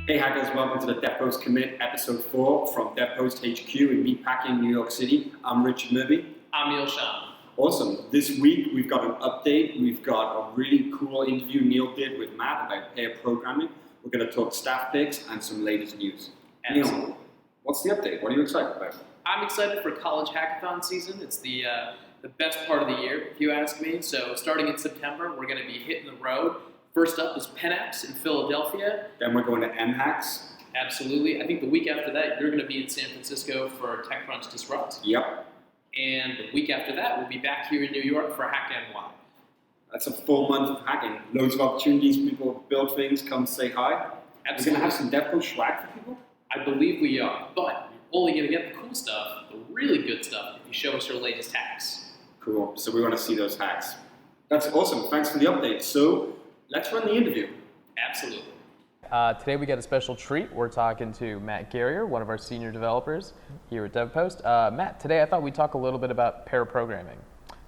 Hey hackers, welcome to the Devpost Commit episode 4 from Devpost HQ in Meatpacking, New York City. I'm Richard Murby. I'm Neil Shah. Awesome. This week we've got an update. We've got a really cool interview Neil did with Matt about pair programming. We're going to talk Staffpicks and some latest news. Absolutely. Neil, what's the update? What are you excited about? I'm excited for college hackathon season. It's the best part of the year, if you ask me. So starting in September, we're going to be hitting the road. First up is PennApps in Philadelphia. Then we're going to MHacks. Absolutely. I think the week after that, you're going to be in San Francisco for TechCrunch Disrupt. Yep. And the week after that, we'll be back here in New York for HackNY. That's a full month of hacking. Loads of opportunities. People build things, come say hi. Absolutely. We're going to have some Devpost swag for people? I believe we are. But you're only going to get the cool stuff, the really good stuff, if you show us your latest hacks. Cool. So we want to see those hacks. That's awesome. Thanks for the update. So let's run the interview. Absolutely. Today we got a special treat. We're talking to Matt Gerrior, one of our senior developers here at Devpost. Matt, today I thought we'd talk a little bit about pair programming.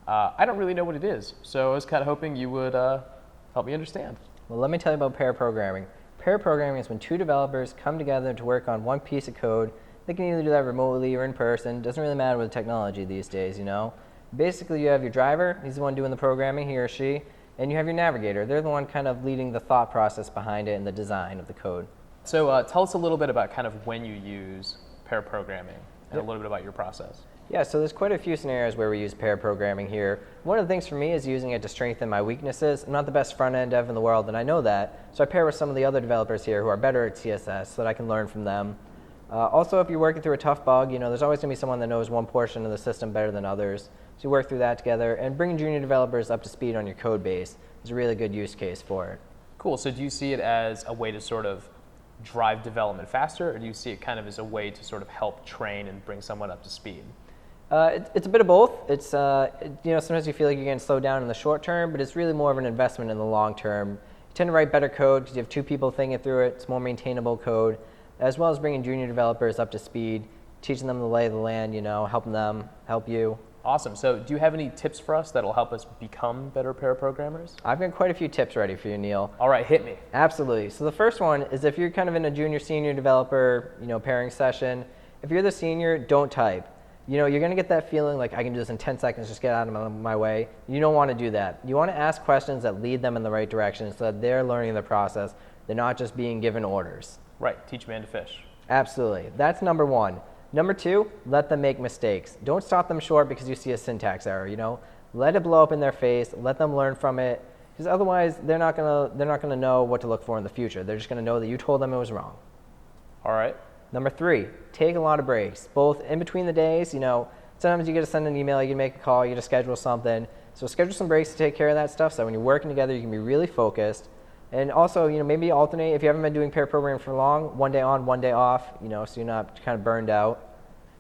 I don't really know what it is, so I was kind of hoping you would help me understand. Well, let me tell you about pair programming. Pair programming is when two developers come together to work on one piece of code. They can either do that remotely or in person. Doesn't really matter with technology these days, you know. Basically, you have your driver. He's the one doing the programming, he or she. And you have your navigator. They're the one kind of leading the thought process behind it and the design of the code. So tell us a little bit about kind of when you use pair programming and a little bit about your process. Yeah, so there's quite a few scenarios where we use pair programming here. One of the things for me is using it to strengthen my weaknesses. I'm not the best front-end dev in the world, and I know that. So I pair with some of the other developers here who are better at CSS so that I can learn from them. Also, if you're working through a tough bug, you know, there's always going to be someone that knows one portion of the system better than others. So you work through that together, and bringing junior developers up to speed on your code base is a really good use case for it. Cool. So do you see it as a way to sort of drive development faster, or do you see it kind of as a way to sort of help train and bring someone up to speed? It's a bit of both. It's you know, sometimes you feel like you're getting slowed down in the short term, but it's really more of an investment in the long term. You tend to write better code because you have two people thinking through it. It's more maintainable code, as well as bringing junior developers up to speed, teaching them the lay of the land, you know, helping them help you. Awesome. So do you have any tips for us that'll help us become better pair programmers? I've got quite a few tips ready for you, Neil. All right, hit me. Absolutely. So the first one is if you're kind of in a junior-senior developer, you know, pairing session, if you're the senior, don't type. You know, you're going to get that feeling like I can do this in 10 seconds, just get out of my way. You don't want to do that. You want to ask questions that lead them in the right direction so that they're learning the process. They're not just being given orders. Right, teach man to fish. Absolutely. That's number one. Number two, let them make mistakes. Don't stop them short because you see a syntax error, you know. Let it blow up in their face, let them learn from it, because otherwise they're not gonna know what to look for in the future. They're just gonna know that you told them it was wrong. All right. Number three, take a lot of breaks, both in between the days, you know. Sometimes you get to send an email, you can make a call, you get to schedule something. So schedule some breaks to take care of that stuff so when you're working together you can be really focused. And also, you know, maybe alternate, if you haven't been doing pair programming for long, one day on, one day off, you know, so you're not kind of burned out.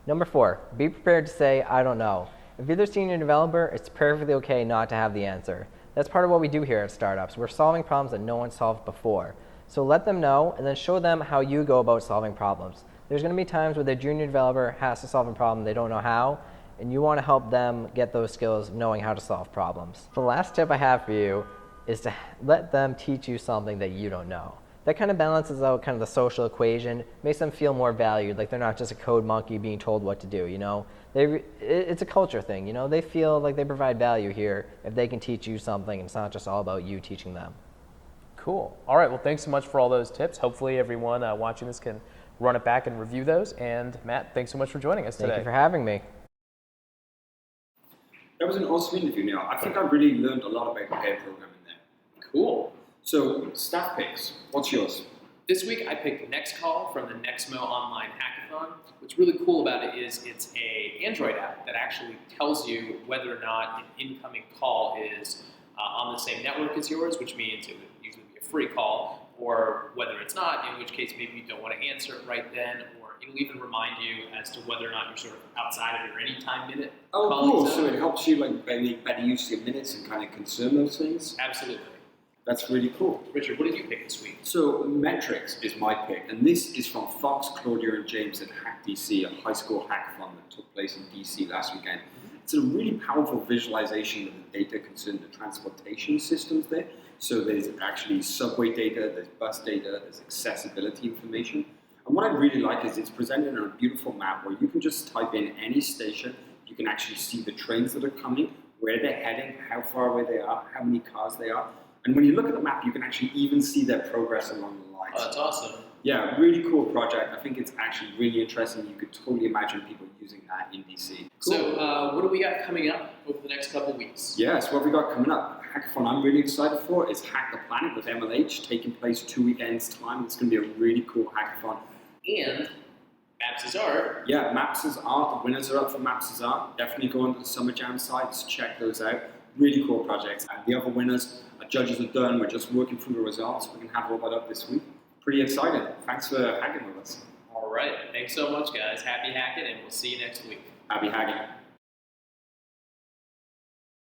Number four, be prepared to say, I don't know. If you're the senior developer, it's perfectly okay not to have the answer. That's part of what we do here at startups. We're solving problems that no one solved before. So let them know and then show them how you go about solving problems. There's going to be times where the junior developer has to solve a problem they don't know how, and you want to help them get those skills knowing how to solve problems. The last tip I have for you is to let them teach you something that you don't know. That kind of balances out kind of the social equation, makes them feel more valued, like they're not just a code monkey being told what to do, you know. It's a culture thing, you know. They feel like they provide value here if they can teach you something, and it's not just all about you teaching them. Cool. All right, well, thanks so much for all those tips. Hopefully everyone watching this can run it back and review those. And Matt, thanks so much for joining us today. Thank you for having me. That was an awesome interview, Neil. I think I really learned a lot about pair programming there. Cool. So, Staffpicks, what's yours? This week I picked Nexcall from the Nexmo online hackathon. What's really cool about it is it's an Android app that actually tells you whether or not an incoming call is on the same network as yours, which means it would usually be a free call, or whether it's not, in which case maybe you don't want to answer it right then, or it'll even remind you as to whether or not you're sort of outside of your anytime minute. Oh, calling cool. zone. So it helps you like make better use of your minutes and kind of concern those things. Absolutely. That's really cool. Richard, what did you pick this week? So Metryx is my pick, and this is from Fox, Claudia, and James at HackDC, a high school hackathon that took place in DC last weekend. It's a really powerful visualization of the data concerning the transportation systems there. So there's actually subway data, there's bus data, there's accessibility information. And what I really like is it's presented on a beautiful map where you can just type in any station. You can actually see the trains that are coming, where they're heading, how far away they are, how many cars they are. And when you look at the map, you can actually even see their progress along the lines. Oh, that's awesome. Yeah, really cool project. I think it's actually really interesting. You could totally imagine people using that in DC. Cool. So what do we got coming up over the next couple weeks? Yes, what have we got coming up? Hackathon I'm really excited for is Hack the Planet with MLH, taking place 2 weekends time. It's going to be a really cool hackathon. And Maps' Art. Yeah, Maps' Art. The winners are up for Maps' Art. Definitely go onto the Summer Jam sites, check those out. Really cool projects. And the other winners, our judges are done. We're just working through the results. We're going to have all that up this week. Pretty excited. Thanks for hacking with us. All right. Thanks so much, guys. Happy hacking, and we'll see you next week. Happy hacking.